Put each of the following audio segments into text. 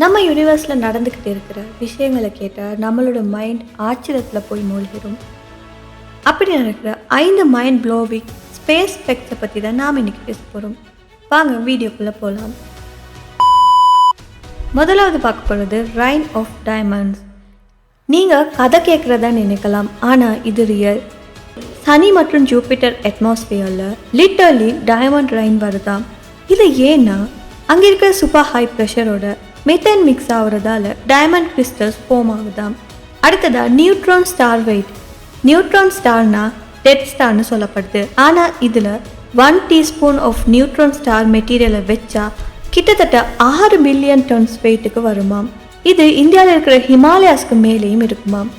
நம்ம யூனிவர்ஸில் நடந்துக்கிட்டு இருக்கிற விஷயங்களை கேட்டால் நம்மளோட மைண்ட் ஆச்சரியத்தில் போய் மூழ்கிடும். அப்படி நடக்கிற 5 மைண்ட் ப்ளோவிங் ஸ்பேஸ் ஃபேக்ட்ஸை பற்றி தான் நாம் இன்றைக்கி பேச போகிறோம். வாங்க வீடியோக்குள்ளே போகலாம். முதலாவது பார்க்க போகிறது ரைன் ஆஃப் டைமண்ட்ஸ். நீங்கள் கதை கேட்குறதா நினைக்கலாம், ஆனால் இது ரியல். சனி மற்றும் ஜூபிட்டர் அட்மாஸ்பியரில் லிட்டர்லி டைமண்ட் ரைன் வருதாம். இது ஏன்னா அங்கே இருக்கிற சூப்பர் ஹை ப்ரெஷரோட மெத்தேன் மிக்ஸ் ஆகுறதால டைமண்ட் கிறிஸ்டல்ஸ் ஃபார்ம் ஆகுதாம். அடுத்ததாக நியூட்ரான் ஸ்டார் வெயிட். நியூட்ரான் ஸ்டார்னா டெட் ஸ்டார்னு சொல்லப்படுது. ஆனால் இதில் 1 டீஸ்பூன் ஆஃப் நியூட்ரான் ஸ்டார் மெட்டீரியலை வச்சா கிட்டத்தட்ட 6 பில்லியன் டன்ஸ் வெயிட்டுக்கு வருமாம். இது இந்தியாவில் இருக்கிற ஹிமாலயாஸ்க்கு மேலேயும் இருக்குமாம்.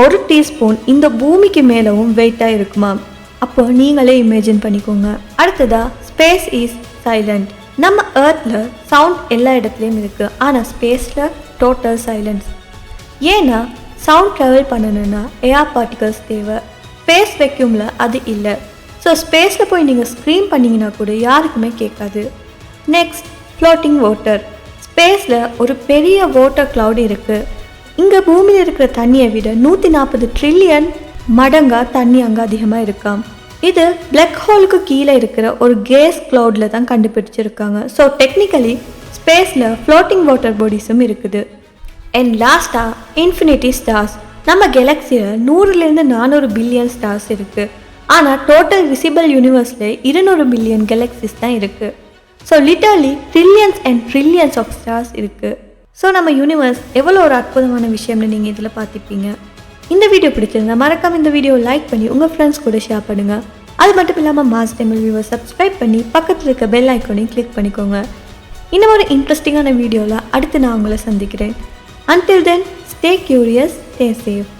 1 டீஸ்பூன் இந்த பூமிக்கு மேலவும் வெயிட்டாக இருக்குமாம். அப்போ நீங்களே இமேஜின் பண்ணிக்கோங்க. அடுத்ததாக ஸ்பேஸ் இஸ் சைலண்ட். நம்ம எர்த்தில் சவுண்ட் எல்லா இடத்துலையும் இருக்குது, ஆனால் ஸ்பேஸில் டோட்டல் சைலன்ஸ். ஏன்னா சவுண்ட் ட்ராவல் பண்ணணுன்னா ஏர் பார்ட்டிகல்ஸ் தேவை. ஸ்பேஸ் வெக்யூமில் அது இல்லை. ஸோ ஸ்பேஸில் போய் நீங்கள் ஸ்க்ரீன் பண்ணிங்கன்னா கூட யாருக்குமே கேட்காது. Next, floating water. ஸ்பேஸில் ஒரு பெரிய வாட்டர் க்ளவுட் இருக்குது. இங்கே பூமியில் இருக்கிற தண்ணியை விட 140 ட்ரில்லியன் மடங்காக தண்ணி அங்கே அதிகமாக இருக்காம். இது பிளாக் ஹோலுக்கு கீழே இருக்கிற ஒரு கேஸ் க்ளவுடில் தான் கண்டுபிடிச்சிருக்காங்க. ஸோ டெக்னிக்கலி ஸ்பேஸில் ஃப்ளோட்டிங் வாட்டர் பாடிஸும் இருக்குது. அண்ட் லாஸ்ட்டாக இன்ஃபினிட்டி ஸ்டார்ஸ். நம்ம கேலக்ஸியில் 100லேருந்து 400 பில்லியன் ஸ்டார்ஸ் இருக்குது. ஆனால் டோட்டல் விசிபிள் யூனிவர்ஸில் 200 பில்லியன் கேலக்ஸிஸ் தான் இருக்குது. So literally trillions and trillions of stars இருக்குது. ஸோ நம்ம யூனிவர்ஸ் எவ்வளோ ஒரு அற்புதமான விஷயம்னு நீங்கள் இதில் பார்த்துப்பீங்க. இந்த வீடியோ பிடிச்சிருந்தா மறக்காம இந்த வீடியோ லைக் பண்ணி உங்கள் ஃப்ரெண்ட்ஸ் கூட ஷேர் பண்ணுங்கள். அது மட்டும் இல்லாமல் மாஸ் தமிழ் வியூவர் சப்ஸ்கிரைப் பண்ணி பக்கத்தில் இருக்க பெல் ஐக்கானையும் கிளிக் பண்ணிக்கோங்க. இன்னும் ஒரு இன்ட்ரெஸ்டிங்கான வீடியோவில் அடுத்து நான் உங்களை சந்திக்கிறேன். Until then, stay curious, stay safe.